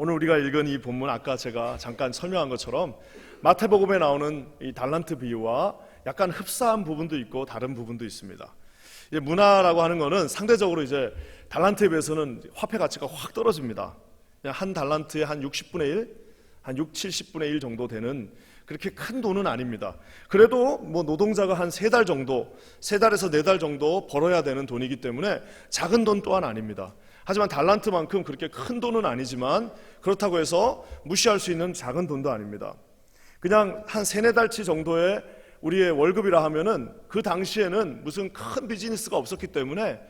오늘 우리가 읽은 이 본문, 아까 제가 잠깐 설명한 것처럼 마태복음에 나오는 이 달란트 비유와 약간 흡사한 부분도 있고 다른 부분도 있습니다. 문화라고 하는 거는 상대적으로 이제 달란트에 비해서는 화폐 가치가 확 떨어집니다. 그냥 한 달란트에 한 60분의 1, 한 6, 70분의 1 정도 되는 그렇게 큰 돈은 아닙니다. 그래도 뭐 노동자가 한 3달 정도, 3달에서 4달 정도 벌어야 되는 돈이기 때문에 작은 돈 또한 아닙니다. 하지만 달란트만큼 그렇게 큰 돈은 아니지만 그렇다고 해서 무시할 수 있는 작은 돈도 아닙니다. 그냥 한 3-4달치 정도의 우리의 월급이라 하면은 그 당시에는 무슨 큰 비즈니스가 없었기 때문에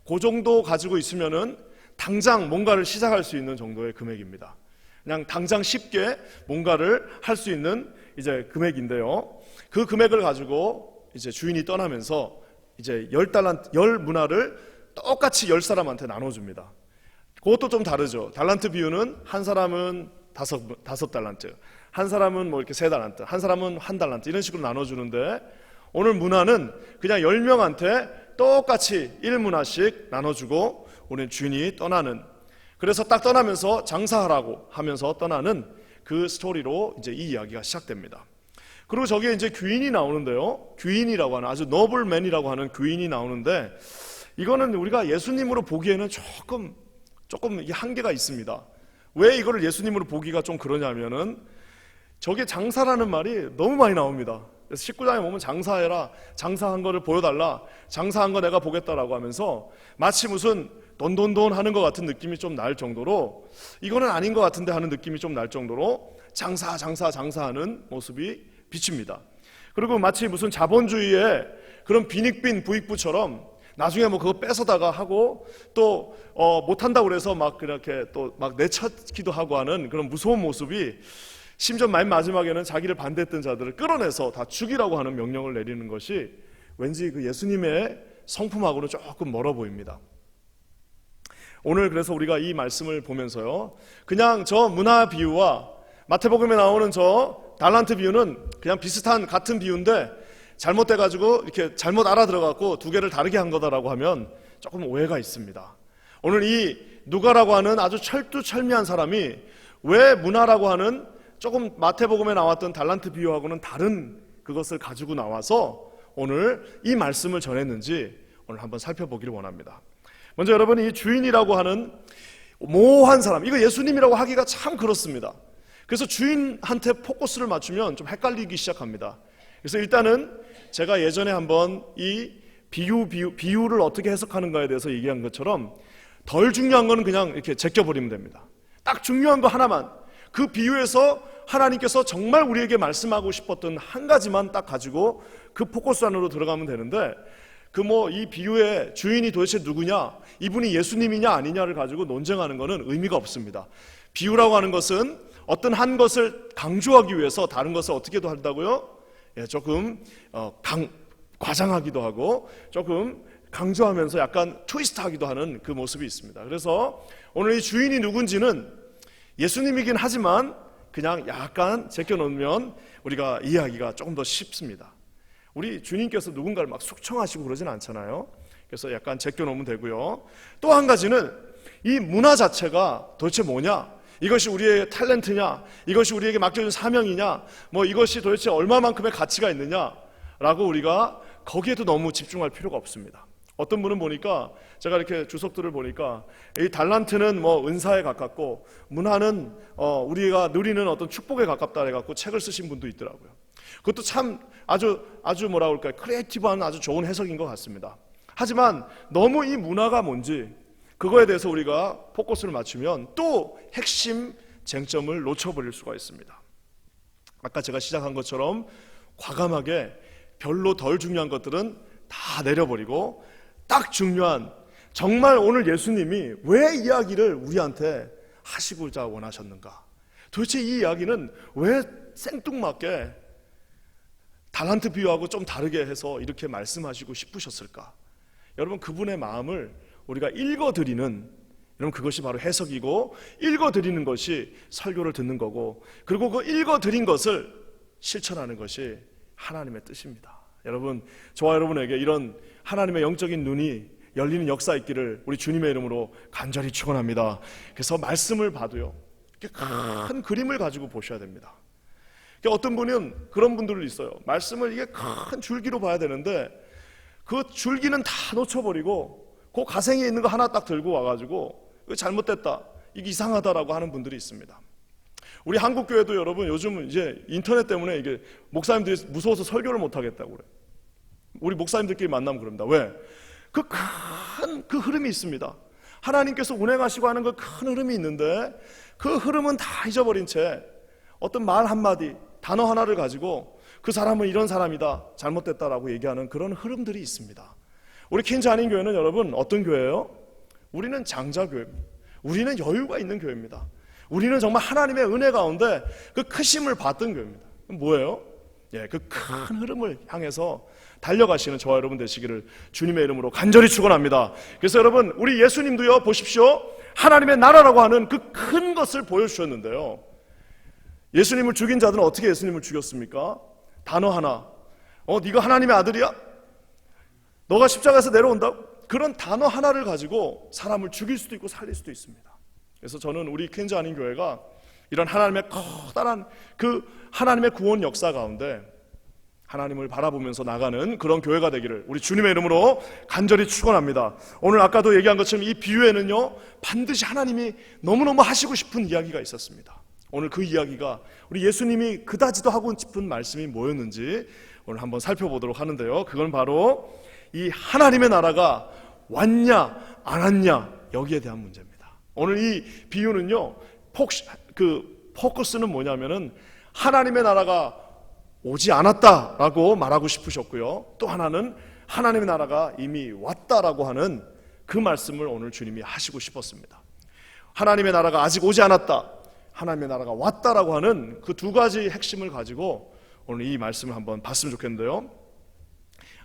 그 정도 가지고 있으면은 당장 뭔가를 시작할 수 있는 정도의 금액입니다. 그냥 당장 쉽게 뭔가를 할 수 있는 이제 금액인데요. 그 금액을 가지고 이제 주인이 떠나면서 이제 10문화를 똑같이 10사람한테 나눠줍니다. 그것도 좀 다르죠. 달란트 비유는 한 사람은 5달란트, 한 사람은 뭐 이렇게 3달란트, 한 사람은 1달란트 이런 식으로 나눠주는데 오늘 문화는 그냥 10명한테 똑같이 1문화씩 나눠주고 오늘 주인이 떠나는, 그래서 딱 떠나면서 장사하라고 하면서 떠나는 그 스토리로 이제 이 이야기가 시작됩니다. 그리고 저기에 이제 귀인이 나오는데요. 귀인이라고 하는, 아주 노블맨이라고 하는 귀인이 나오는데 이거는 우리가 예수님으로 보기에는 조금 이 한계가 있습니다. 왜 이거를 예수님으로 보기가 좀 그러냐면은 저게 장사라는 말이 너무 많이 나옵니다. 그래서 19장에 보면 장사해라, 장사한 거를 보여달라, 장사한 거 내가 보겠다라고 하면서 마치 무슨 돈 하는 것 같은 느낌이 좀 날 정도로, 이거는 아닌 것 같은데 하는 느낌이 좀 날 정도로 장사하는 모습이 비칩니다. 그리고 마치 무슨 자본주의의 그런 빈익빈 부익부처럼 나중에 뭐 그거 뺏어다가 하고 또 못한다고 그래서 막 그렇게 또 막 내쫓기도 하고 하는 그런 무서운 모습이, 심지어 맨 마지막에는 자기를 반대했던 자들을 끌어내서 다 죽이라고 하는 명령을 내리는 것이 왠지 그 예수님의 성품하고는 조금 멀어 보입니다. 오늘 그래서 우리가 이 말씀을 보면서요, 그냥 저 문화 비유와 마태복음에 나오는 저 달란트 비유는 그냥 비슷한 같은 비유인데 잘못돼가지고 이렇게 잘못 알아들어갖고 두 개를 다르게 한 거다라고 하면 조금 오해가 있습니다. 오늘 이 누가라고 하는 아주 철두철미한 사람이 왜 문화라고 하는 조금 마태복음에 나왔던 달란트 비유하고는 다른 그것을 가지고 나와서 오늘 이 말씀을 전했는지 오늘 한번 살펴보기를 원합니다. 먼저 여러분, 이 주인이라고 하는 모호한 사람, 이거 예수님이라고 하기가 참 그렇습니다. 그래서 주인한테 포커스를 맞추면 좀 헷갈리기 시작합니다. 그래서 일단은 제가 예전에 한번 이 비유를 어떻게 해석하는가에 대해서 얘기한 것처럼 덜 중요한 거는 그냥 이렇게 제껴버리면 됩니다. 딱 중요한 거 하나만, 그 비유에서 하나님께서 정말 우리에게 말씀하고 싶었던 한 가지만 딱 가지고 그 포커스 안으로 들어가면 되는데, 이 비유의 주인이 도대체 누구냐, 이분이 예수님이냐 아니냐를 가지고 논쟁하는 것은 의미가 없습니다. 비유라고 하는 것은 어떤 한 것을 강조하기 위해서 다른 것을 어떻게도 한다고요? 조금 과장하기도 하고 조금 강조하면서 약간 트위스트하기도 하는 그 모습이 있습니다. 그래서 오늘 이 주인이 누군지는 예수님이긴 하지만 그냥 약간 제껴놓으면 우리가 이해하기가 조금 더 쉽습니다. 우리 주님께서 누군가를 막 숙청하시고 그러진 않잖아요. 그래서 약간 제껴놓으면 되고요. 또 한 가지는 이 문화 자체가 도대체 뭐냐, 이것이 우리의 탤런트냐, 이것이 우리에게 맡겨진 사명이냐, 이것이 도대체 얼마만큼의 가치가 있느냐라고 우리가 거기에도 너무 집중할 필요가 없습니다. 어떤 분은 보니까, 제가 이렇게 주석들을 보니까 이 달란트는 은사에 가깝고 문화는 우리가 누리는 어떤 축복에 가깝다 해갖고 책을 쓰신 분도 있더라고요. 그것도 참 아주 뭐라 그럴까요, 크리에이티브한 아주 좋은 해석인 것 같습니다. 하지만 너무 이 문화가 뭔지 그거에 대해서 우리가 포커스를 맞추면 또 핵심 쟁점을 놓쳐버릴 수가 있습니다. 아까 제가 시작한 것처럼 과감하게 별로 덜 중요한 것들은 다 내려버리고 딱 중요한, 정말 오늘 예수님이 왜 이야기를 우리한테 하시고자 원하셨는가, 도대체 이 이야기는 왜 생뚱맞게 달란트 비유하고 좀 다르게 해서 이렇게 말씀하시고 싶으셨을까? 여러분, 그분의 마음을 우리가 읽어드리는, 여러분 그것이 바로 해석이고, 읽어드리는 것이 설교를 듣는 거고, 그리고 그 읽어드린 것을 실천하는 것이 하나님의 뜻입니다. 여러분, 저와 여러분에게 이런 하나님의 영적인 눈이 열리는 역사 있기를 우리 주님의 이름으로 간절히 축원합니다. 그래서 말씀을 봐도요, 이렇게 큰 그림을 가지고 보셔야 됩니다. 어떤 분은 그런 분들도 있어요. 말씀을 이게 큰 줄기로 봐야 되는데 그 줄기는 다 놓쳐버리고 그 가생에 있는 거 하나 딱 들고 와가지고 이거 잘못됐다, 이게 이상하다라고 하는 분들이 있습니다. 우리 한국교회도 여러분 요즘 이제 인터넷 때문에 이게 목사님들이 무서워서 설교를 못 하겠다고 그래요. 우리 목사님들끼리 만나면 그럽니다. 왜? 그 큰 흐름이 있습니다. 하나님께서 운행하시고 하는 그 큰 흐름이 있는데 그 흐름은 다 잊어버린 채 어떤 말 한마디, 단어 하나를 가지고 그 사람은 이런 사람이다, 잘못됐다라고 얘기하는 그런 흐름들이 있습니다. 우리 퀸즈 한인 교회는 여러분 어떤 교회예요? 우리는 장자교회입니다. 우리는 여유가 있는 교회입니다. 우리는 정말 하나님의 은혜 가운데 그 크심을 받던 교회입니다. 뭐예요? 그 큰 흐름을 향해서 달려가시는 저와 여러분 되시기를 주님의 이름으로 간절히 축원합니다. 그래서 여러분, 우리 예수님도요, 보십시오. 하나님의 나라라고 하는 그 큰 것을 보여주셨는데요, 예수님을 죽인 자들은 어떻게 예수님을 죽였습니까? 단어 하나, 네가 하나님의 아들이야? 너가 십자가에서 내려온다고? 그런 단어 하나를 가지고 사람을 죽일 수도 있고 살릴 수도 있습니다. 그래서 저는 우리 퀸즈 한인 교회가 이런 하나님의 커다란 그 하나님의 구원 역사 가운데 하나님을 바라보면서 나가는 그런 교회가 되기를 우리 주님의 이름으로 간절히 축원합니다. 오늘 아까도 얘기한 것처럼 이 비유에는요, 반드시 하나님이 너무너무 하시고 싶은 이야기가 있었습니다. 오늘 그 이야기가 우리 예수님이 그다지도 하고 싶은 말씀이 뭐였는지 오늘 한번 살펴보도록 하는데요, 그건 바로 이 하나님의 나라가 왔냐 안 왔냐 여기에 대한 문제입니다. 오늘 이 비유는요, 포커스는 뭐냐면은 하나님의 나라가 오지 않았다라고 말하고 싶으셨고요, 또 하나는 하나님의 나라가 이미 왔다라고 하는 그 말씀을 오늘 주님이 하시고 싶었습니다. 하나님의 나라가 아직 오지 않았다, 하나님의 나라가 왔다라고 하는 그 두 가지 핵심을 가지고 오늘 이 말씀을 한번 봤으면 좋겠는데요,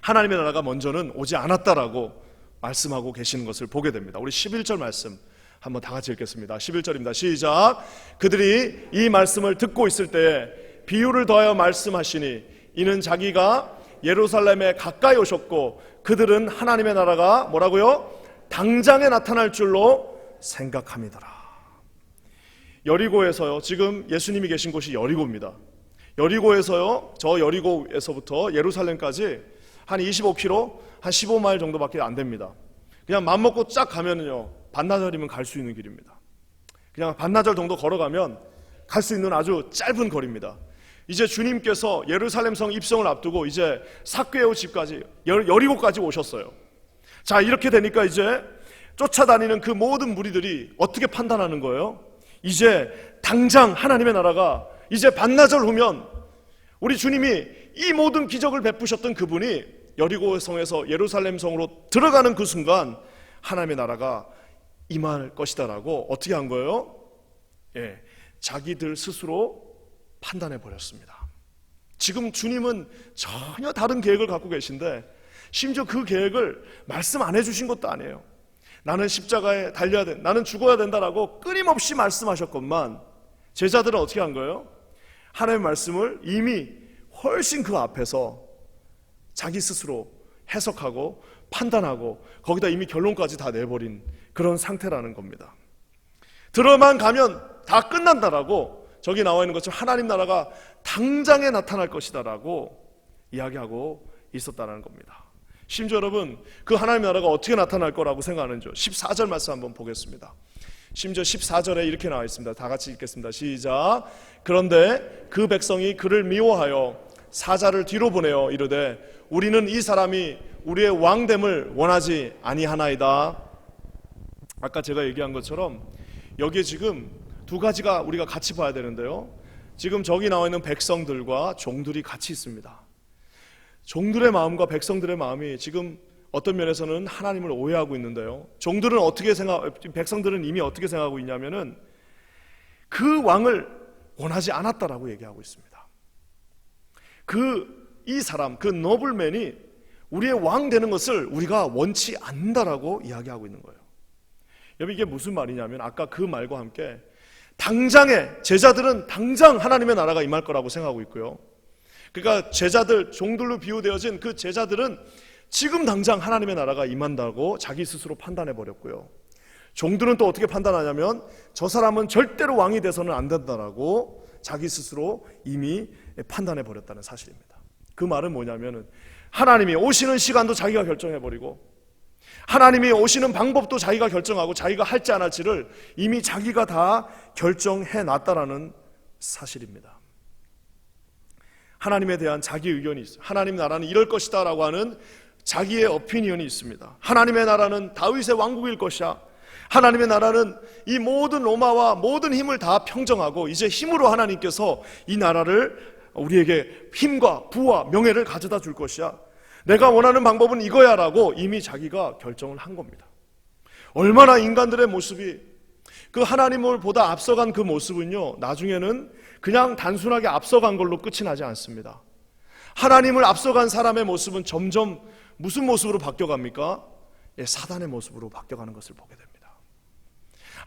하나님의 나라가 먼저는 오지 않았다라고 말씀하고 계시는 것을 보게 됩니다. 우리 11절 말씀 한번 다 같이 읽겠습니다. 11절입니다. 시작. 그들이 이 말씀을 듣고 있을 때에 비유를 더하여 말씀하시니 이는 자기가 예루살렘에 가까이 오셨고 그들은 하나님의 나라가 뭐라고요? 당장에 나타날 줄로 생각함이더라. 여리고에서요, 지금 예수님이 계신 곳이 여리고입니다. 여리고에서요, 저 여리고에서부터 예루살렘까지 한 25km, 한 15마일 정도밖에 안 됩니다. 그냥 맘먹고 쫙 가면은요, 반나절이면 갈 수 있는 길입니다. 그냥 반나절 정도 걸어가면 갈 수 있는 아주 짧은 거리입니다. 이제 주님께서 예루살렘 성 입성을 앞두고 이제 삭개오 집까지 여리고까지 오셨어요. 자, 이렇게 되니까 이제 쫓아다니는 그 모든 무리들이 어떻게 판단하는 거예요? 이제 당장 하나님의 나라가 이제 반나절 후면 우리 주님이 이 모든 기적을 베푸셨던 그분이 여리고 성에서 예루살렘 성으로 들어가는 그 순간 하나님의 나라가 임할 것이다라고 어떻게 한 거예요? 자기들 스스로 판단해 버렸습니다. 지금 주님은 전혀 다른 계획을 갖고 계신데 심지어 그 계획을 말씀 안 해주신 것도 아니에요. 나는 십자가에 달려야 된다, 나는 죽어야 된다라고 끊임없이 말씀하셨건만 제자들은 어떻게 한 거예요? 하나님의 말씀을 이미 훨씬 그 앞에서 자기 스스로 해석하고 판단하고 거기다 이미 결론까지 다 내버린 그런 상태라는 겁니다. 들어만 가면 다 끝난다라고 저기 나와 있는 것처럼 하나님 나라가 당장에 나타날 것이다라고 이야기하고 있었다는 겁니다. 심지어 여러분, 그 하나님 나라가 어떻게 나타날 거라고 생각하는지 14절 말씀 한번 보겠습니다. 심지어 14절에 이렇게 나와 있습니다. 다 같이 읽겠습니다. 시작. 그런데 그 백성이 그를 미워하여 사자를 뒤로 보내어 이르되 우리는 이 사람이 우리의 왕됨을 원하지 아니하나이다. 아까 제가 얘기한 것처럼 여기에 지금 두 가지가 우리가 같이 봐야 되는데요, 지금 저기 나와 있는 백성들과 종들이 같이 있습니다. 종들의 마음과 백성들의 마음이 지금 어떤 면에서는 하나님을 오해하고 있는데요, 종들은 백성들은 이미 어떻게 생각하고 있냐면은 그 왕을 원하지 않았다라고 얘기하고 있습니다. 이 사람, 그 노블맨이 우리의 왕 되는 것을 우리가 원치 않는다라고 이야기하고 있는 거예요. 여러분, 이게 무슨 말이냐면 아까 그 말과 함께 당장에 제자들은 당장 하나님의 나라가 임할 거라고 생각하고 있고요, 그러니까 제자들, 종들로 비유되어진 그 제자들은 지금 당장 하나님의 나라가 임한다고 자기 스스로 판단해 버렸고요, 종들은 또 어떻게 판단하냐면 저 사람은 절대로 왕이 돼서는 안 된다라고 자기 스스로 이미 판단해 버렸다는 사실입니다. 그 말은 뭐냐면은 하나님이 오시는 시간도 자기가 결정해 버리고 하나님이 오시는 방법도 자기가 결정하고 자기가 할지 안 할지를 이미 자기가 다 결정해 놨다라는 사실입니다. 하나님에 대한 자기 의견이 있어요. 하나님 나라는 이럴 것이다 라고 하는 자기의 오피니언이 있습니다. 하나님의 나라는 다윗의 왕국일 것이야. 하나님의 나라는 이 모든 로마와 모든 힘을 다 평정하고 이제 힘으로 하나님께서 이 나라를 우리에게 힘과 부와 명예를 가져다 줄 것이야. 내가 원하는 방법은 이거야 라고 이미 자기가 결정을 한 겁니다. 얼마나 인간들의 모습이 그 하나님을 보다 앞서간 그 모습은요, 나중에는 그냥 단순하게 앞서간 걸로 끝이 나지 않습니다. 하나님을 앞서간 사람의 모습은 점점 무슨 모습으로 바뀌어갑니까? 사단의 모습으로 바뀌어가는 것을 보게 됩니다.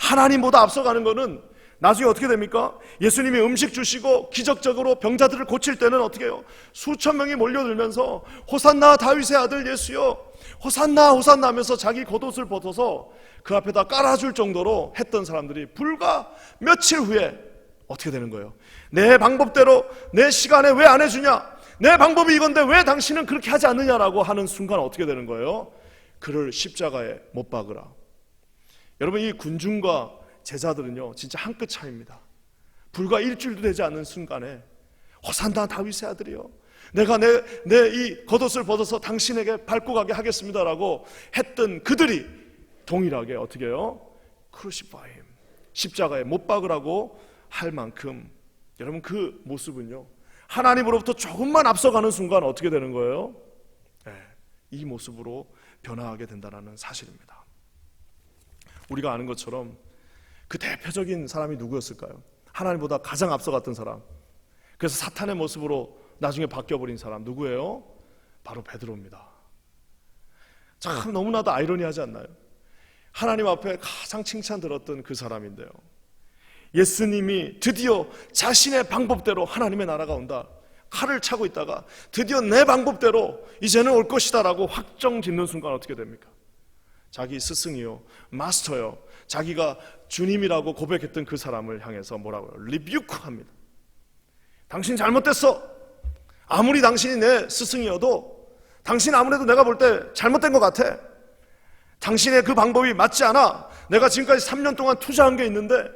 하나님보다 앞서가는 것은 나중에 어떻게 됩니까? 예수님이 음식 주시고 기적적으로 병자들을 고칠 때는 어떻게 해요? 수천 명이 몰려들면서 호산나 다윗의 아들 예수여, 호산나 호산나 하면서 자기 겉옷을 벗어서 그 앞에다 깔아줄 정도로 했던 사람들이 불과 며칠 후에 어떻게 되는 거예요? 내 방법대로 내 시간에 왜 안 해주냐? 내 방법이 이건데 왜 당신은 그렇게 하지 않느냐라고 하는 순간 어떻게 되는 거예요? 그를 십자가에 못 박으라. 여러분, 이 군중과 제자들은요 진짜 한 끗 차이입니다. 불과 일주일도 되지 않는 순간에 호산나 다윗의 아들이요, 내가 내 이 겉옷을 벗어서 당신에게 밟고 가게 하겠습니다라고 했던 그들이 동일하게 어떻게 해요? 크루시파이, 십자가에 못 박으라고 할 만큼 여러분 그 모습은요 하나님으로부터 조금만 앞서가는 순간 어떻게 되는 거예요? 이 모습으로 변화하게 된다는 사실입니다. 우리가 아는 것처럼 그 대표적인 사람이 누구였을까요? 하나님보다 가장 앞서갔던 사람, 그래서 사탄의 모습으로 나중에 바뀌어버린 사람 누구예요? 바로 베드로입니다. 참 너무나도 아이러니하지 않나요? 하나님 앞에 가장 칭찬 들었던 그 사람인데요, 예수님이 드디어 자신의 방법대로 하나님의 나라가 온다, 칼을 차고 있다가 드디어 내 방법대로 이제는 올 것이다 라고 확정 짓는 순간 어떻게 됩니까? 자기 스승이요, 마스터요, 자기가 주님이라고 고백했던 그 사람을 향해서 뭐라고요? 리뷰크 합니다. 당신 잘못됐어. 아무리 당신이 내 스승이어도 당신 아무래도 내가 볼 때 잘못된 것 같아. 당신의 그 방법이 맞지 않아. 내가 지금까지 3년 동안 투자한 게 있는데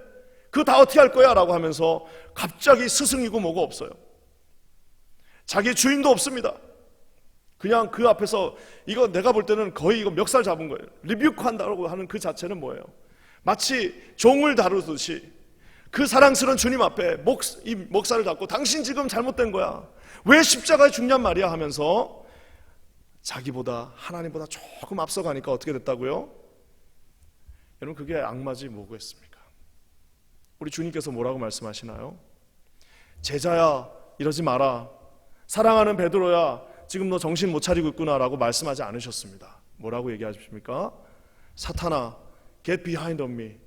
그거 다 어떻게 할 거야? 라고 하면서 갑자기 스승이고 뭐고 없어요. 자기 주인도 없습니다. 그냥 그 앞에서 이거 내가 볼 때는 거의 이거 멱살 잡은 거예요. 리뷰크 한다고 하는 그 자체는 뭐예요? 마치 종을 다루듯이 그 사랑스러운 주님 앞에 이 목살을 잡고 당신 지금 잘못된 거야, 왜 십자가에 죽냔 말이야 하면서 자기보다 하나님보다 조금 앞서가니까 어떻게 됐다고요? 여러분, 그게 악마지 뭐겠습니까? 우리 주님께서 뭐라고 말씀하시나요? 제자야 이러지 마라, 사랑하는 베드로야 지금 너 정신 못 차리고 있구나 라고 말씀하지 않으셨습니다. 뭐라고 얘기하십니까? 사탄아 get behind on me,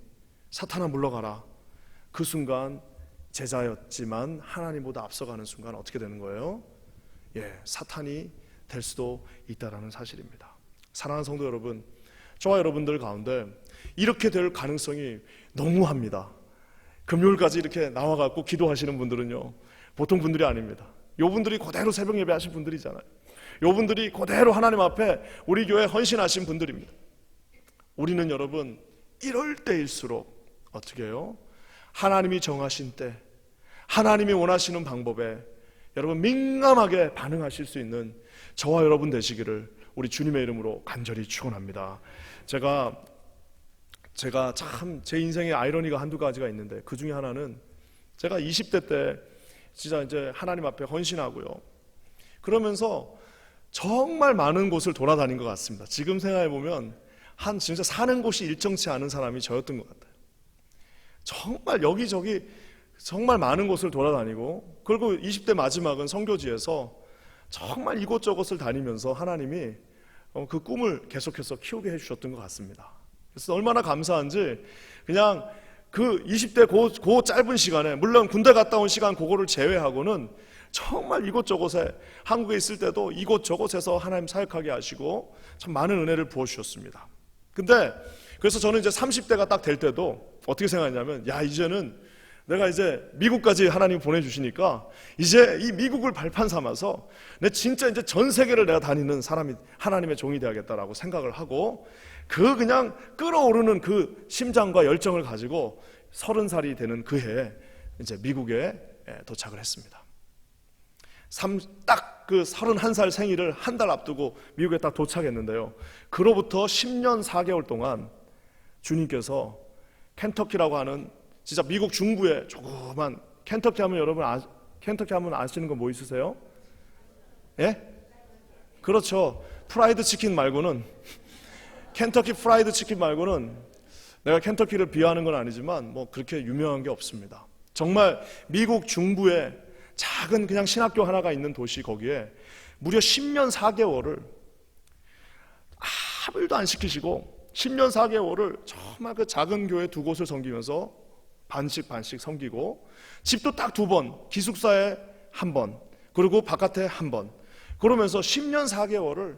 사탄아 물러가라. 그 순간 제자였지만 하나님보다 앞서가는 순간 어떻게 되는 거예요? 사탄이 될 수도 있다는 사실입니다. 사랑하는 성도 여러분, 저와 여러분들 가운데 이렇게 될 가능성이 너무합니다. 금요일까지 이렇게 나와갖고 기도하시는 분들은요 보통 분들이 아닙니다. 요분들이 그대로 새벽 예배 하신 분들이잖아요. 요분들이 그대로 하나님 앞에 우리 교회 헌신하신 분들입니다. 우리는 여러분 이럴 때일수록 어떻게 해요? 하나님이 정하신 때, 하나님이 원하시는 방법에 여러분 민감하게 반응하실 수 있는 저와 여러분 되시기를 우리 주님의 이름으로 간절히 축원합니다. 제가 참 제 인생에 아이러니가 한두 가지가 있는데 그 중에 하나는 제가 20대 때 진짜 이제 하나님 앞에 헌신하고요, 그러면서 정말 많은 곳을 돌아다닌 것 같습니다. 지금 생각해 보면 진짜 사는 곳이 일정치 않은 사람이 저였던 것 같아요. 정말 여기저기 정말 많은 곳을 돌아다니고, 그리고 20대 마지막은 선교지에서 정말 이곳저곳을 다니면서 하나님이 그 꿈을 계속해서 키우게 해주셨던 것 같습니다. 그래서 얼마나 감사한지 그냥 그 20대 그 짧은 시간에, 물론 군대 갔다 온 시간 그거를 제외하고는 정말 이곳저곳에, 한국에 있을 때도 이곳저곳에서 하나님 사역하게 하시고 참 많은 은혜를 부어주셨습니다. 근데 그래서 저는 이제 30대가 딱 될 때도 어떻게 생각했냐면, 야, 이제는 내가 이제 미국까지 하나님 보내주시니까 이제 이 미국을 발판 삼아서 내 진짜 이제 전 세계를 내가 다니는 사람이, 하나님의 종이 되어야겠다라고 생각을 하고, 그 그냥 끓어오르는 그 심장과 열정을 가지고 30살이 되는 그 해에 이제 미국에 도착을 했습니다. 딱 그 31살 생일을 한 달 앞두고 미국에 딱 도착했는데요, 그로부터 10년 4개월 동안 주님께서 켄터키라고 하는 진짜 미국 중부에 조그만, 켄터키 하면 여러분 켄터키 하면 아시는 거 뭐 있으세요? 예? 그렇죠. 프라이드 치킨 말고는 켄터키 프라이드 치킨 말고는, 내가 켄터키를 비하하는 건 아니지만 뭐 그렇게 유명한 게 없습니다. 정말 미국 중부에 작은 그냥 신학교 하나가 있는 도시, 거기에 무려 10년 4개월을 아무 일도 안 시키시고 10년 4개월을 정말 그 작은 교회 두 곳을 섬기면서 반씩 섬기고, 집도 딱 2번, 기숙사에 1번, 그리고 바깥에 1번, 그러면서 10년 4개월을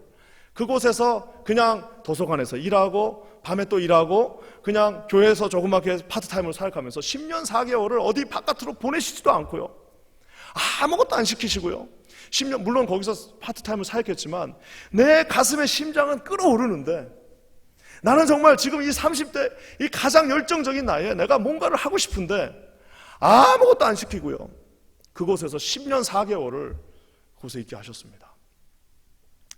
그곳에서 그냥 도서관에서 일하고 밤에 또 일하고 그냥 교회에서 조그맣게 파트타임으로 사역하면서 10년 4개월을 어디 바깥으로 보내시지도 않고요, 아무것도 안 시키시고요, 10년, 물론 거기서 파트타임을 사역했지만 내 가슴의 심장은 끓어오르는데, 나는 정말 지금 이 30대 이 가장 열정적인 나이에 내가 뭔가를 하고 싶은데 아무것도 안 시키고요, 그곳에서 10년 4개월을 그곳에 있게 하셨습니다.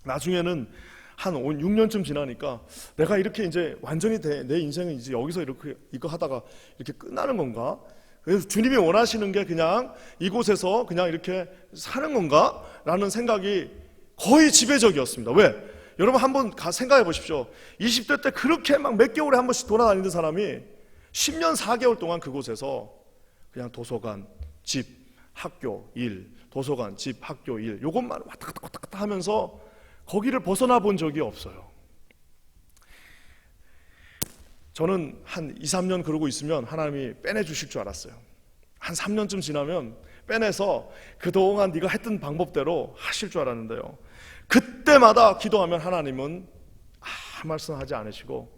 나중에는 한 6년쯤 지나니까 내가 이렇게 이제 완전히 내 인생은 이제 여기서 이렇게 이거 하다가 이렇게 끝나는 건가? 그래서 주님이 원하시는 게 그냥 이곳에서 그냥 이렇게 사는 건가? 라는 생각이 거의 지배적이었습니다. 왜? 여러분 한번 생각해 보십시오. 20대 때 그렇게 막 몇 개월에 한 번씩 돌아다니는 사람이 10년 4개월 동안 그곳에서 그냥 도서관, 집, 학교, 일, 도서관, 집, 학교, 일, 요것만 왔다 갔다 하면서 거기를 벗어나 본 적이 없어요. 저는 한 2, 3년 그러고 있으면 하나님이 빼내주실 줄 알았어요. 한 3년쯤 지나면 빼내서 그동안 네가 했던 방법대로 하실 줄 알았는데요, 그때마다 기도하면 하나님은 아무 말씀하지 않으시고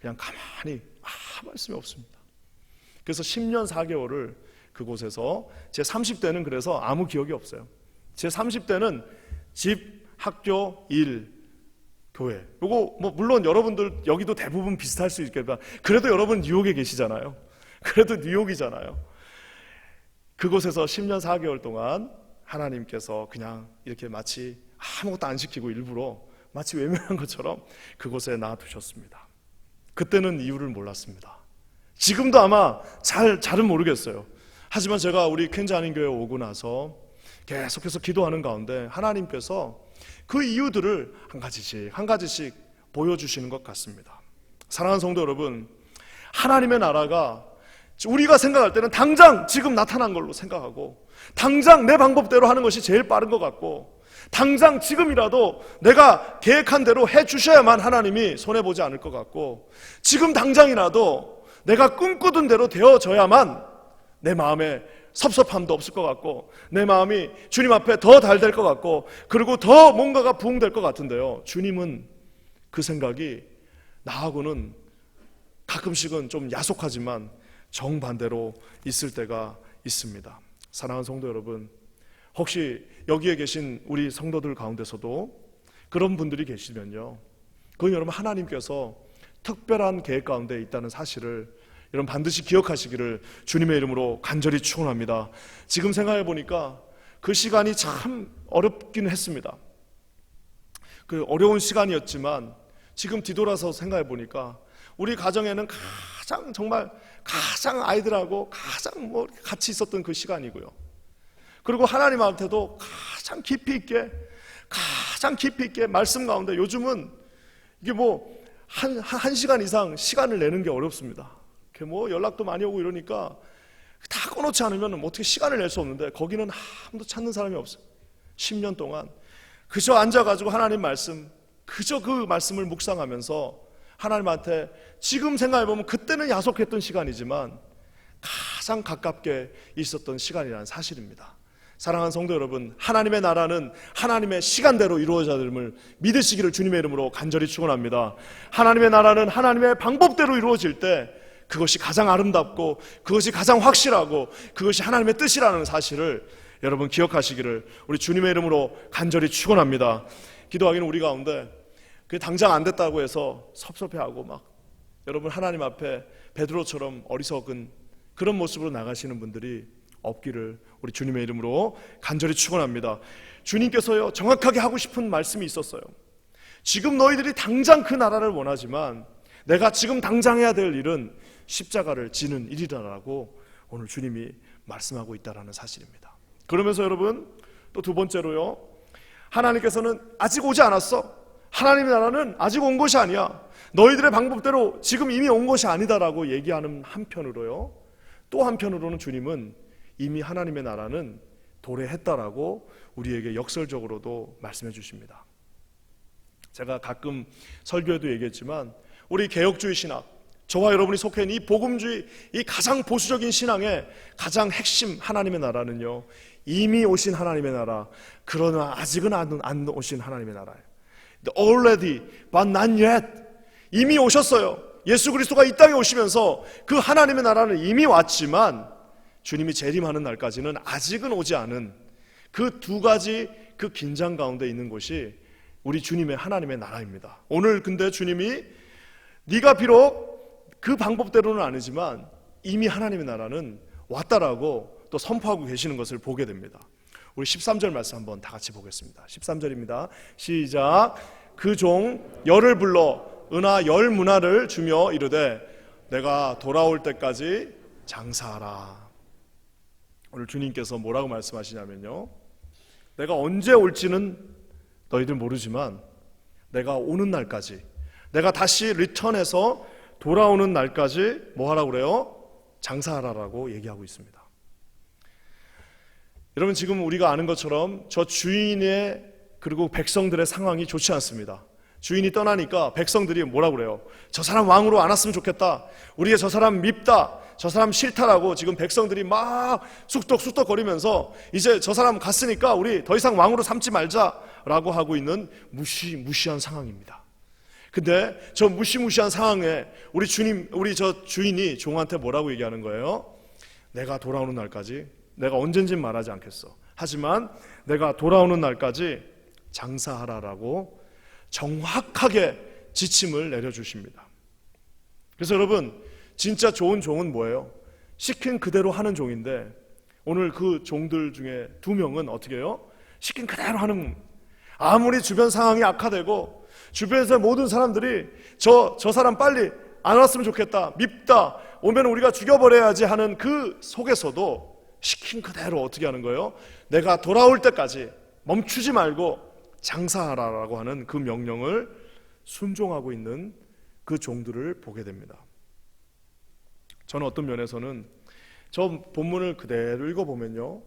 그냥 가만히 아무 말씀이 없습니다. 그래서 10년 4개월을 그곳에서, 제 30대는 그래서 아무 기억이 없어요. 제 30대는 집, 학교, 일, 교회, 요거 뭐 물론 여러분들 여기도 대부분 비슷할 수 있겠지만 그래도 여러분 뉴욕에 계시잖아요. 그래도 뉴욕이잖아요. 그곳에서 10년 4개월 동안 하나님께서 그냥 이렇게 마치 아무것도 안 시키고 일부러 마치 외면한 것처럼 그곳에 놔두셨습니다. 그때는 이유를 몰랐습니다. 지금도 아마 잘은 모르겠어요. 하지만 제가 우리 퀸즈 한인교회에 오고 나서 계속해서 기도하는 가운데 하나님께서 그 이유들을 한 가지씩 보여주시는 것 같습니다. 사랑하는 성도 여러분, 하나님의 나라가 우리가 생각할 때는 당장 지금 나타난 걸로 생각하고, 당장 내 방법대로 하는 것이 제일 빠른 것 같고, 당장 지금이라도 내가 계획한 대로 해주셔야만 하나님이 손해보지 않을 것 같고, 지금 당장이라도 내가 꿈꾸던 대로 되어져야만 내 마음에 섭섭함도 없을 것 같고, 내 마음이 주님 앞에 더 달될 것 같고, 그리고 더 뭔가가 부응될 것 같은데요, 주님은 그 생각이 나하고는 가끔씩은 좀 야속하지만 정반대로 있을 때가 있습니다. 사랑하는 성도 여러분, 혹시 여기에 계신 우리 성도들 가운데서도 그런 분들이 계시면요, 그건 여러분 하나님께서 특별한 계획 가운데 있다는 사실을 여러분 반드시 기억하시기를 주님의 이름으로 간절히 축원합니다. 지금 생각해 보니까 그 시간이 참 어렵긴 했습니다. 그 어려운 시간이었지만 지금 뒤돌아서 생각해 보니까 우리 가정에는 정말 가장 아이들하고 가장 같이 있었던 그 시간이고요, 그리고 하나님한테도 가장 깊이 있게 말씀 가운데, 요즘은 이게 한 시간 이상 시간을 내는 게 어렵습니다. 연락도 많이 오고 이러니까 다 꺼놓지 않으면 어떻게 시간을 낼 수 없는데, 거기는 아무도 찾는 사람이 없어요. 10년 동안 그저 앉아가지고 하나님 말씀, 그저 그 말씀을 묵상하면서 하나님한테, 지금 생각해보면 그때는 야속했던 시간이지만 가장 가깝게 있었던 시간이라는 사실입니다. 사랑하는 성도 여러분, 하나님의 나라는 하나님의 시간대로 이루어져야 됨을 믿으시기를 주님의 이름으로 간절히 축원합니다. 하나님의 나라는 하나님의 방법대로 이루어질 때 그것이 가장 아름답고 그것이 가장 확실하고 그것이 하나님의 뜻이라는 사실을 여러분 기억하시기를 우리 주님의 이름으로 간절히 축원합니다. 기도하기는 우리 가운데 그게 당장 안 됐다고 해서 섭섭해하고 막 여러분 하나님 앞에 베드로처럼 어리석은 그런 모습으로 나가시는 분들이 없기를 우리 주님의 이름으로 간절히 축원합니다. 주님께서요 정확하게 하고 싶은 말씀이 있었어요. 지금 너희들이 당장 그 나라를 원하지만 내가 지금 당장 해야 될 일은 십자가를 지는 일이라고 오늘 주님이 말씀하고 있다는 사실입니다. 그러면서 여러분 또 두 번째로요, 하나님께서는 아직 오지 않았어. 하나님의 나라는 아직 온 것이 아니야. 너희들의 방법대로 지금 이미 온 것이 아니다라고 얘기하는 한편으로요, 또 한편으로는 주님은 이미 하나님의 나라는 도래했다라고 우리에게 역설적으로도 말씀해 주십니다. 제가 가끔 설교에도 얘기했지만 우리 개혁주의 신학, 저와 여러분이 속해 있는 이 복음주의, 이 가장 보수적인 신앙의 가장 핵심 하나님의 나라는요, 이미 오신 하나님의 나라, 그러나 아직은 안 오신 하나님의 나라예요. Already, but not yet. 이미 오셨어요. 예수 그리스도가 이 땅에 오시면서 그 하나님의 나라는 이미 왔지만 주님이 재림하는 날까지는 아직은 오지 않은 그 두 가지 그 긴장 가운데 있는 곳이 우리 주님의 하나님의 나라입니다. 오늘 근데 주님이 네가 비록 그 방법대로는 아니지만 이미 하나님의 나라는 왔다라고 또 선포하고 계시는 것을 보게 됩니다. 우리 13절 말씀 한번 다 같이 보겠습니다. 13절입니다. 시작. 그 종 열을 불러 은하 10문화를 주며 이르되 내가 돌아올 때까지 장사하라. 오늘 주님께서 뭐라고 말씀하시냐면요, 내가 언제 올지는 너희들 모르지만 내가 오는 날까지, 내가 다시 리턴해서 돌아오는 날까지 뭐 하라고 그래요? 장사하라라고 얘기하고 있습니다. 여러분 지금 우리가 아는 것처럼 저 주인의 그리고 백성들의 상황이 좋지 않습니다. 주인이 떠나니까 백성들이 뭐라고 그래요? 저 사람 왕으로 안 왔으면 좋겠다. 우리가 저 사람 밉다. 저 사람 싫다라고 지금 백성들이 막 쑥덕쑥덕 거리면서 이제 저 사람 갔으니까 우리 더 이상 왕으로 삼지 말자라고 하고 있는 무시한 상황입니다. 근데 저 무시한 상황에 우리 저 주인이 종한테 뭐라고 얘기하는 거예요? 내가 돌아오는 날까지, 내가 언젠진 말하지 않겠어. 하지만 내가 돌아오는 날까지 장사하라라고 정확하게 지침을 내려주십니다. 그래서 여러분 진짜 좋은 종은 뭐예요? 시킨 그대로 하는 종인데 오늘 그 종들 중에 2명은 어떻게 해요? 시킨 그대로 하는, 아무리 주변 상황이 악화되고 주변에서 모든 사람들이 저 사람 빨리 안 왔으면 좋겠다, 밉다, 오면 우리가 죽여버려야지 하는 그 속에서도 시킨 그대로 어떻게 하는 거예요? 내가 돌아올 때까지 멈추지 말고 장사하라라고 하는 그 명령을 순종하고 있는 그 종들을 보게 됩니다. 저는 어떤 면에서는 저 본문을 그대로 읽어보면요,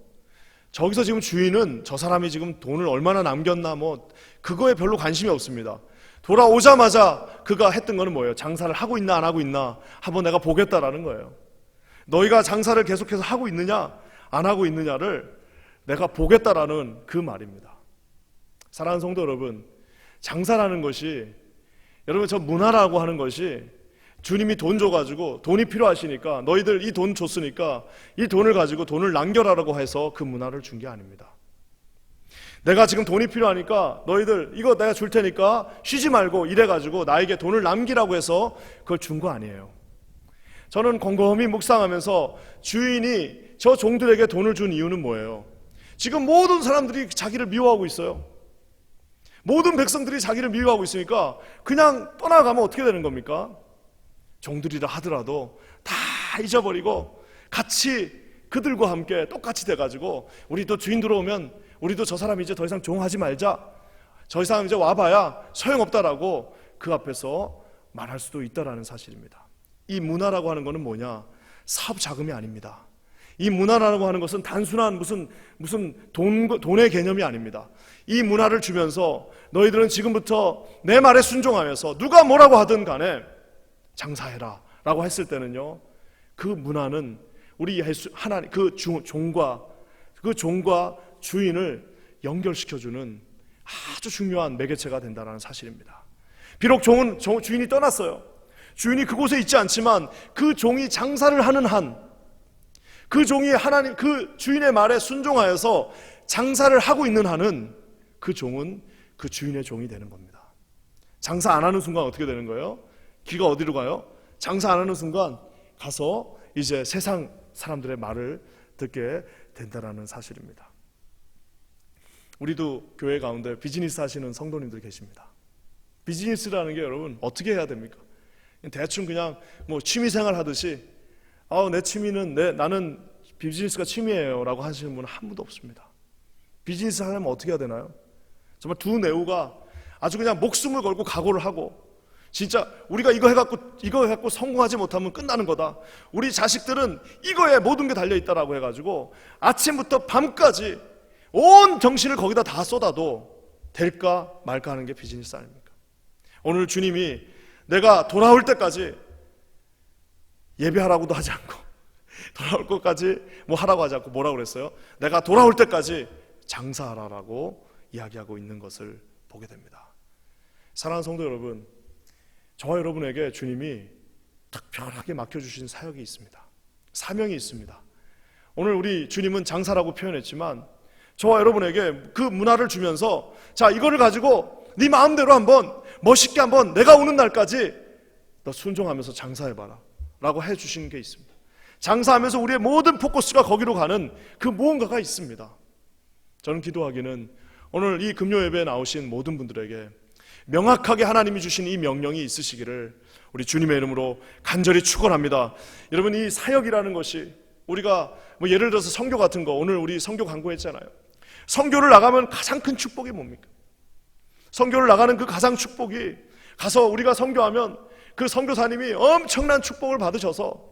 저기서 지금 주인은 저 사람이 지금 돈을 얼마나 남겼나 뭐 그거에 별로 관심이 없습니다. 돌아오자마자 그가 했던 거는 뭐예요? 장사를 하고 있나 안 하고 있나 한번 내가 보겠다라는 거예요. 너희가 장사를 계속해서 하고 있느냐 안 하고 있느냐를 내가 보겠다라는 그 말입니다. 사랑하는 성도 여러분, 장사라는 것이, 여러분 저 문화라고 하는 것이 주님이 돈 줘가지고 돈이 필요하시니까 너희들 이 돈 줬으니까 이 돈을 가지고 돈을 남겨라라고 해서 그 문화를 준 게 아닙니다. 내가 지금 돈이 필요하니까 너희들 이거 내가 줄 테니까 쉬지 말고 일해가지고 나에게 돈을 남기라고 해서 그걸 준 거 아니에요. 저는 곰곰이 묵상하면서 주인이 저 종들에게 돈을 준 이유는 뭐예요? 지금 모든 사람들이 자기를 미워하고 있어요. 모든 백성들이 자기를 미워하고 있으니까 그냥 떠나가면 어떻게 되는 겁니까? 종들이라 하더라도 다 잊어버리고 같이 그들과 함께 똑같이 돼가지고 우리도 주인 들어오면 우리도 저 사람 이제 더 이상 종하지 말자, 저 이상 이제 와봐야 소용없다라고 그 앞에서 말할 수도 있다라는 사실입니다. 이 문화라고 하는 것은 뭐냐? 사업 자금이 아닙니다. 이 문화라고 하는 것은 단순한 무슨 돈의 개념이 아닙니다. 이 문화를 주면서 너희들은 지금부터 내 말에 순종하면서 누가 뭐라고 하든 간에 장사해라 라고 했을 때는요, 그 문화는 우리 하나님 그 종과 그 종과 주인을 연결시켜주는 아주 중요한 매개체가 된다는 사실입니다. 비록 주인이 떠났어요. 주인이 그곳에 있지 않지만 그 종이 장사를 하는 한, 그 종이 하나님, 그 주인의 말에 순종하여서 장사를 하고 있는 한은 그 종은 그 주인의 종이 되는 겁니다. 장사 안 하는 순간 어떻게 되는 거예요? 길가 어디로 가요? 장사 안 하는 순간 가서 이제 세상 사람들의 말을 듣게 된다는 사실입니다. 우리도 교회 가운데 비즈니스 하시는 성도님들 계십니다. 비즈니스라는 게 여러분 어떻게 해야 됩니까? 대충 그냥 뭐 취미생활 하듯이 내 취미는 나는 비즈니스가 취미예요 라고 하시는 분은 한 분도 없습니다. 비즈니스 하려면 어떻게 해야 되나요? 정말 두 내우가 아주 그냥 목숨을 걸고 각오를 하고, 진짜 우리가 이거 해갖고 성공하지 못하면 끝나는 거다. 우리 자식들은 이거에 모든 게 달려있다라고 해가지고 아침부터 밤까지 온 정신을 거기다 다 쏟아도 될까 말까 하는 게 비즈니스 아닙니까? 오늘 주님이 내가 돌아올 때까지 예배하라고도 하지 않고 돌아올 것까지 뭐 하라고 하지 않고 뭐라고 그랬어요? 내가 돌아올 때까지 장사하라라고 이야기하고 있는 것을 보게 됩니다. 사랑하는 성도 여러분, 저와 여러분에게 주님이 특별하게 맡겨주신 사역이 있습니다. 사명이 있습니다. 오늘 우리 주님은 장사라고 표현했지만 저와 여러분에게 그 문화를 주면서 자, 이거를 가지고 네 마음대로 한번 멋있게 한번 내가 오는 날까지 너 순종하면서 장사해봐라 라고 해주신 게 있습니다. 장사하면서 우리의 모든 포커스가 거기로 가는 그 무언가가 있습니다. 저는 기도하기는 오늘 이 금요 예배에 나오신 모든 분들에게 명확하게 하나님이 주신 이 명령이 있으시기를 우리 주님의 이름으로 간절히 축원합니다. 여러분, 이 사역이라는 것이 우리가 뭐 예를 들어서 선교 같은 거, 오늘 우리 선교 광고했잖아요. 선교를 나가면 가장 큰 축복이 뭡니까? 선교를 나가는 그 가장 축복이, 가서 우리가 선교하면 그 선교사님이 엄청난 축복을 받으셔서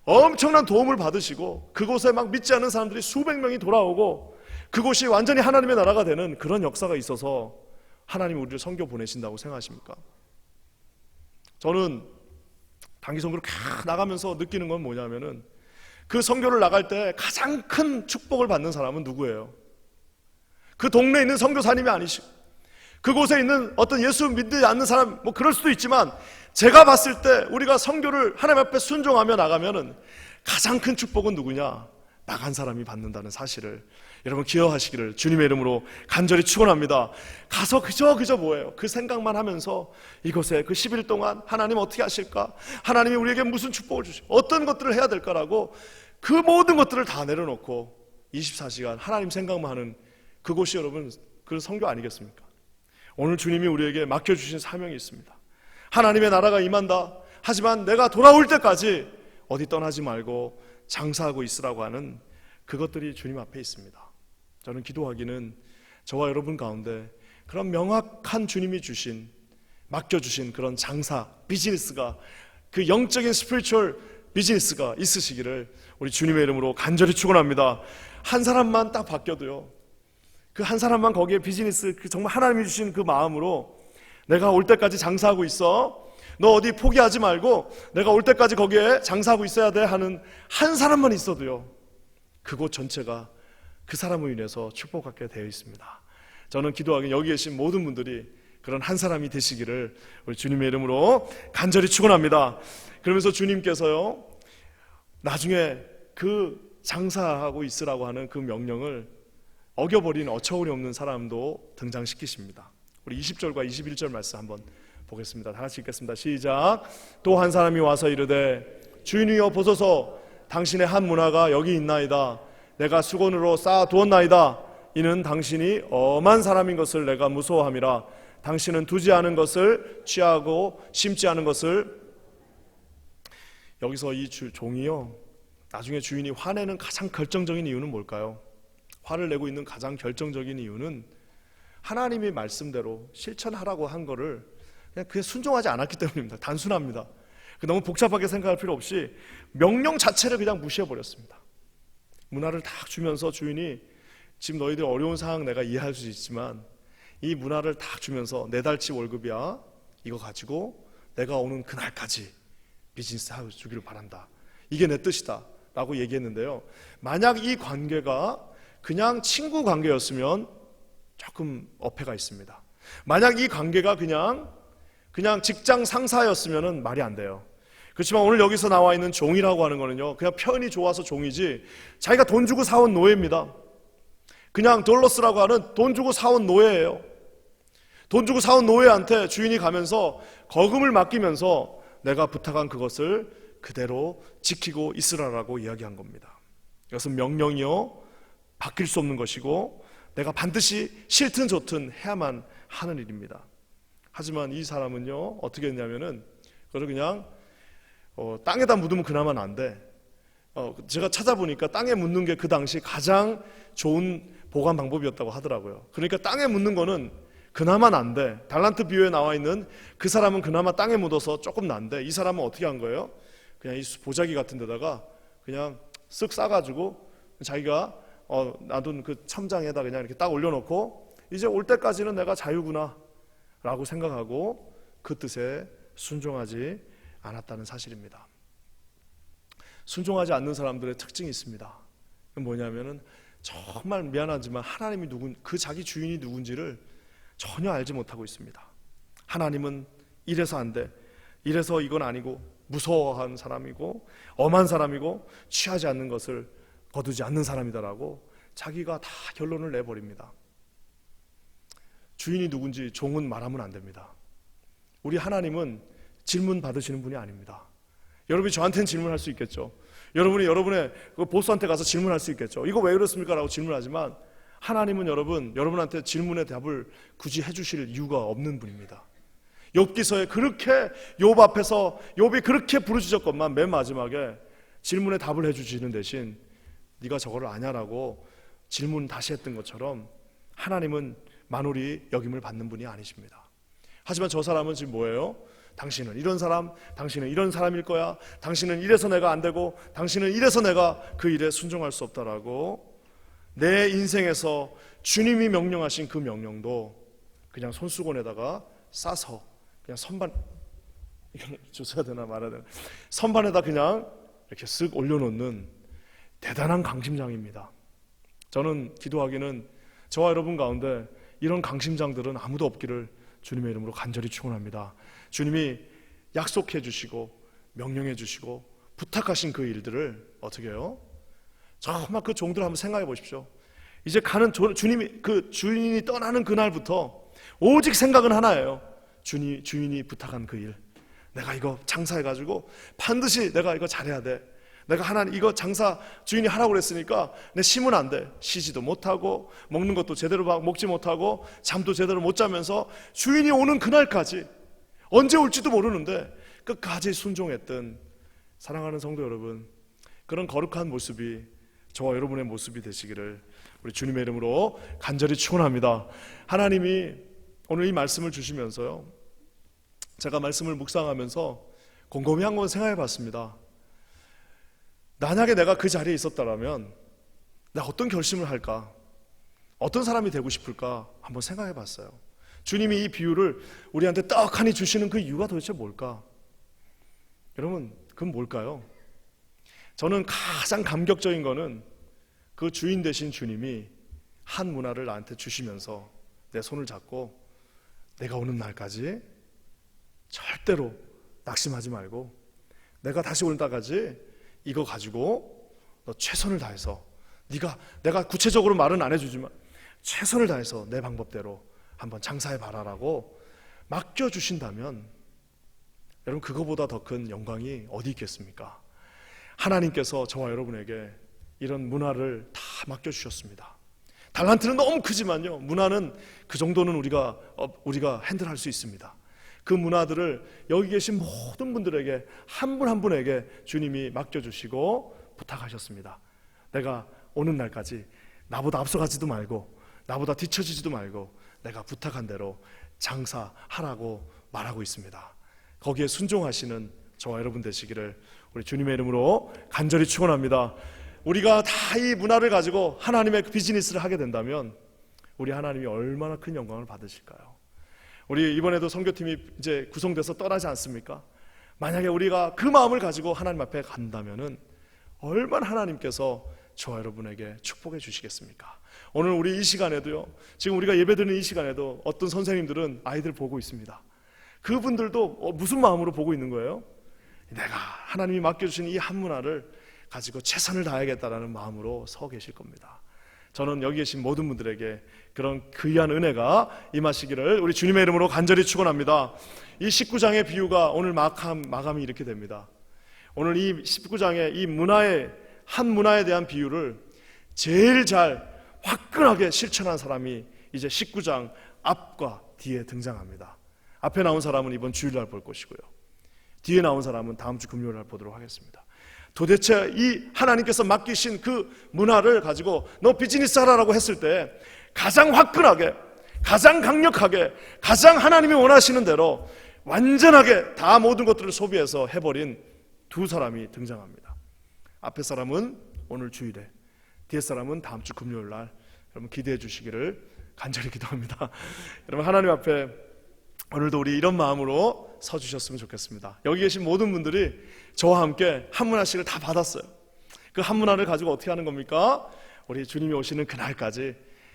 엄청난 도움을 받으시고 그곳에 막 믿지 않는 사람들이 수백 명이 돌아오고 그곳이 완전히 하나님의 나라가 되는 그런 역사가 있어서 하나님이 우리를 선교 보내신다고 생각하십니까? 저는 단기 선교를 나가면서 느끼는 건 뭐냐면은 그 선교를 나갈 때 가장 큰 축복을 받는 사람은 누구예요? 그 동네에 있는 선교사님이 아니시고 그곳에 있는 어떤 예수 믿지 않는 사람, 뭐 그럴 수도 있지만 제가 봤을 때 우리가 선교를 하나님 앞에 순종하며 나가면은 가장 큰 축복은 누구냐? 나간 사람이 받는다는 사실을 여러분 기억하시기를 주님의 이름으로 간절히 축원합니다. 가서 그저 뭐예요? 그 생각만 하면서 이곳에 그 10일 동안 하나님 어떻게 하실까? 하나님이 우리에게 무슨 축복을 주실까? 어떤 것들을 해야 될까라고 그 모든 것들을 다 내려놓고 24시간 하나님 생각만 하는 그곳이 여러분 그 선교 아니겠습니까? 오늘 주님이 우리에게 맡겨주신 사명이 있습니다. 하나님의 나라가 임한다. 하지만 내가 돌아올 때까지 어디 떠나지 말고 장사하고 있으라고 하는 그것들이 주님 앞에 있습니다. 저는 기도하기는 저와 여러분 가운데 그런 명확한 주님이 주신, 맡겨주신 그런 장사, 비즈니스가, 그 영적인 스피리추얼 비즈니스가 있으시기를 우리 주님의 이름으로 간절히 축원합니다. 한 사람만 딱 바뀌어도요, 그 한 사람만 거기에 비즈니스, 정말 하나님이 주신 그 마음으로 내가 올 때까지 장사하고 있어, 너 어디 포기하지 말고 내가 올 때까지 거기에 장사하고 있어야 돼 하는 한 사람만 있어도요, 그곳 전체가 그 사람으로 인해서 축복받게 되어 있습니다. 저는 기도하기 여기 계신 모든 분들이 그런 한 사람이 되시기를 우리 주님의 이름으로 간절히 축원합니다. 그러면서 주님께서요, 나중에 그 장사하고 있으라고 하는 그 명령을 어겨버린 어처구니 없는 사람도 등장시키십니다. 우리 20절과 21절 말씀 한번 보겠습니다. 다 같이 읽겠습니다. 시작. 또 한 사람이 와서 이르되 주인이여 보소서, 당신의 한 문화가 여기 있나이다. 내가 수건으로 쌓아 두었나이다. 이는 당신이 엄한 사람인 것을 내가 무서워함이라. 당신은 두지 않은 것을 취하고 심지 않은 것을. 여기서 이 종이요, 나중에 주인이 화내는 가장 결정적인 이유는 뭘까요? 화를 내고 있는 가장 결정적인 이유는 하나님의 말씀대로 실천하라고 한 거를 그냥 그게 순종하지 않았기 때문입니다. 단순합니다. 너무 복잡하게 생각할 필요 없이 명령 자체를 그냥 무시해버렸습니다. 문화를 딱 주면서 주인이 지금 너희들 어려운 상황 내가 이해할 수 있지만 이 문화를 딱 주면서 내 달치 월급이야, 이거 가지고 내가 오는 그날까지 비즈니스 하고 주기를 바란다, 이게 내 뜻이다 라고 얘기했는데요, 만약 이 관계가 그냥 친구 관계였으면 조금 어폐가 있습니다. 만약 이 관계가 그냥 직장 상사였으면 말이 안 돼요. 그렇지만 오늘 여기서 나와 있는 종이라고 하는 거는요, 그냥 표현이 좋아서 종이지 자기가 돈 주고 사온 노예입니다. 그냥 돌러스라고 하는 돈 주고 사온 노예예요. 돈 주고 사온 노예한테 주인이 가면서 거금을 맡기면서 내가 부탁한 그것을 그대로 지키고 있으라라고 이야기한 겁니다. 이것은 명령이요, 바뀔 수 없는 것이고 내가 반드시 싫든 좋든 해야만 하는 일입니다. 하지만 이 사람은요, 어떻게 했냐면은 그걸 그냥 땅에다 묻으면 그나마 안 돼. 제가 찾아보니까 땅에 묻는 게 그 당시 가장 좋은 보관 방법이었다고 하더라고요. 그러니까 땅에 묻는 거는 그나마 안 돼. 달란트 비유에 나와 있는 그 사람은 그나마 땅에 묻어서 조금 난데, 이 사람은 어떻게 한 거예요? 그냥 이 보자기 같은 데다가 그냥 쓱 싸가지고 자기가 놔둔 그 첨장에다 그냥 이렇게 딱 올려놓고 이제 올 때까지는 내가 자유구나 라고 생각하고 그 뜻에 순종하지 않았다는 사실입니다. 순종하지 않는 사람들의 특징이 있습니다. 그건 뭐냐면은 정말 미안하지만 하나님이 그 자기 주인이 누군지를 전혀 알지 못하고 있습니다. 하나님은 이래서 안 돼, 이래서 이건 아니고, 무서워한 사람이고 엄한 사람이고 취하지 않는 것을 거두지 않는 사람이다라고 자기가 다 결론을 내버립니다. 주인이 누군지 종은 말하면 안 됩니다. 우리 하나님은 질문 받으시는 분이 아닙니다. 여러분이 저한테는 질문할 수 있겠죠. 여러분이 여러분의 그 보스한테 가서 질문할 수 있겠죠. 이거 왜 그렇습니까? 라고 질문하지만 하나님은 여러분한테 질문의 답을 굳이 해주실 이유가 없는 분입니다. 욥기서에 그렇게 욥 앞에서 욥이 그렇게 부르짖었건만 맨 마지막에 질문에 답을 해주시는 대신 네가 저거를 아냐라고 질문 다시 했던 것처럼 하나님은 만홀히 여김을 받는 분이 아니십니다. 하지만 저 사람은 지금 뭐예요? 당신은 이런 사람, 당신은 이런 사람일 거야, 당신은 이래서 내가 안 되고, 당신은 이래서 내가 그 일에 순종할 수 없다라고 내 인생에서 주님이 명령하신 그 명령도 그냥 손수건에다가 싸서 그냥 이건 주셔야 되나 말아야 되나, 선반에다 그냥 이렇게 쓱 올려놓는 대단한 강심장입니다. 저는 기도하기는 저와 여러분 가운데 이런 강심장들은 아무도 없기를 주님의 이름으로 간절히 축원합니다. 주님이 약속해 주시고 명령해 주시고 부탁하신 그 일들을 어떻게 해요? 정말 그 종들 한번 생각해 보십시오. 이제 가는 주님이 그 주인이 떠나는 그날부터 오직 생각은 하나예요. 주인이 부탁한 그 일, 내가 이거 장사해가지고 반드시 내가 이거 잘해야 돼. 내가 하나님 이거 장사 주인이 하라고 그랬으니까 내 쉬면 안 돼. 쉬지도 못하고 먹는 것도 제대로 먹지 못하고 잠도 제대로 못 자면서 주인이 오는 그날까지, 언제 올지도 모르는데 끝까지 순종했던 사랑하는 성도 여러분, 그런 거룩한 모습이 저와 여러분의 모습이 되시기를 우리 주님의 이름으로 간절히 축원합니다. 하나님이 오늘 이 말씀을 주시면서요, 제가 말씀을 묵상하면서 곰곰이 한번 생각해 봤습니다. 만약에 내가 그 자리에 있었다면 내가 어떤 결심을 할까? 어떤 사람이 되고 싶을까? 한번 생각해 봤어요. 주님이 이 비유를 우리한테 떡하니 주시는 그 이유가 도대체 뭘까? 여러분, 그건 뭘까요? 저는 가장 감격적인 거는 그 주인 되신 주님이 한 문화를 나한테 주시면서 내 손을 잡고 내가 오는 날까지 절대로 낙심하지 말고 내가 다시 올 때까지 이거 가지고 너 최선을 다해서, 내가 구체적으로 말은 안 해주지만 최선을 다해서 내 방법대로 한번 장사해봐라라고 맡겨주신다면 여러분, 그거보다 더 큰 영광이 어디 있겠습니까? 하나님께서 저와 여러분에게 이런 문화를 다 맡겨주셨습니다. 달란트는 너무 크지만요, 문화는 그 정도는 우리가 핸들할 수 있습니다. 그 문화들을 여기 계신 모든 분들에게 한 분 한 분에게 주님이 맡겨주시고 부탁하셨습니다. 내가 오는 날까지 나보다 앞서가지도 말고 나보다 뒤처지지도 말고 내가 부탁한 대로 장사하라고 말하고 있습니다. 거기에 순종하시는 저와 여러분 되시기를 우리 주님의 이름으로 간절히 축원합니다. 우리가 다 이 문화를 가지고 하나님의 비즈니스를 하게 된다면 우리 하나님이 얼마나 큰 영광을 받으실까요? 우리 이번에도 선교팀이 이제 구성돼서 떠나지 않습니까? 만약에 우리가 그 마음을 가지고 하나님 앞에 간다면은 얼마나 하나님께서 저와 여러분에게 축복해 주시겠습니까? 오늘 우리 이 시간에도요, 지금 우리가 예배드리는 이 시간에도 어떤 선생님들은 아이들 보고 있습니다. 그분들도 무슨 마음으로 보고 있는 거예요? 내가 하나님이 맡겨주신 이 한문화를 가지고 최선을 다하겠다라는 마음으로 서 계실 겁니다. 저는 여기 계신 모든 분들에게 그런 귀한 은혜가 임하시기를 우리 주님의 이름으로 간절히 축원합니다. 이 19장의 비유가 오늘 마감이 이렇게 됩니다. 오늘 이 19장의 이 한 문화에 대한 비유를 제일 잘 화끈하게 실천한 사람이 이제 19장 앞과 뒤에 등장합니다. 앞에 나온 사람은 이번 주일날 볼 것이고요, 뒤에 나온 사람은 다음 주 금요일날 보도록 하겠습니다. 도대체 이 하나님께서 맡기신 그 문화를 가지고 너 비즈니스 하라라고 했을 때 가장 화끈하게, 가장 강력하게, 가장 하나님이 원하시는 대로 완전하게 다 모든 것들을 소비해서 해버린 두 사람이 등장합니다. 앞에 사람은 오늘 주일에, 뒤에 사람은 다음 주 금요일날. 여러분 기대해 주시기를 간절히 기도합니다. 여러분 하나님 앞에 오늘도 우리 이런 마음으로 서주셨으면 좋겠습니다. 여기 계신 모든 분들이 저와 함께 한문화식을 다 받았어요. 그 한문화를 가지고 어떻게 하는 겁니까? 우리 주님이 오시는 그날까지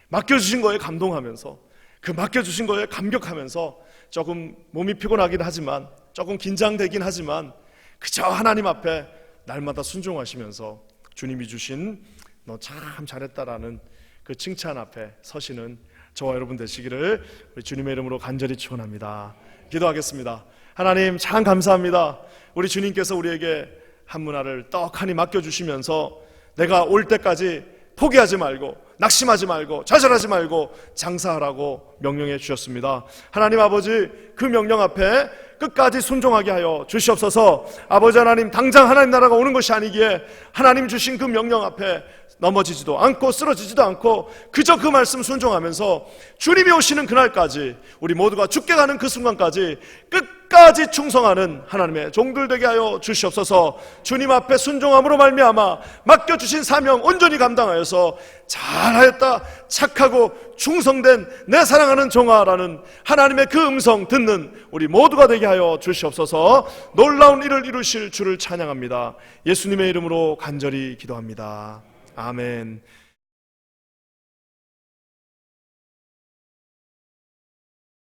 맡겨주신 거에 감동하면서, 그 맡겨주신 거에 감격하면서, 조금 몸이 피곤하긴 하지만, 조금 긴장되긴 하지만 그저 하나님 앞에 날마다 순종하시면서 주님이 주신 너 참 잘했다라는 그 칭찬 앞에 서시는 저와 여러분 되시기를 우리 주님의 이름으로 간절히 축원합니다. 기도하겠습니다. 하나님 참 감사합니다. 우리 주님께서 우리에게 한문화를 떡하니 맡겨주시면서 내가 올 때까지 포기하지 말고, 낙심하지 말고, 좌절하지 말고 장사하라고 명령해 주셨습니다. 하나님 아버지, 그 명령 앞에 끝까지 순종하게 하여 주시옵소서. 아버지 하나님, 당장 하나님 나라가 오는 것이 아니기에 하나님 주신 그 명령 앞에 넘어지지도 않고 쓰러지지도 않고 그저 그 말씀 순종하면서 주님이 오시는 그날까지, 우리 모두가 죽게 가는 그 순간까지 끝까지 충성하는 하나님의 종들 되게 하여 주시옵소서. 주님 앞에 순종함으로 말미암아 맡겨주신 사명 온전히 감당하여서 잘하였다, 착하고 충성된 내 사랑하는 종아라는 하나님의 그 음성 듣는 우리 모두가 되게 하여 주시옵소서. 놀라운 일을 이루실 주를 찬양합니다. 예수님의 이름으로 간절히 기도합니다. 아멘.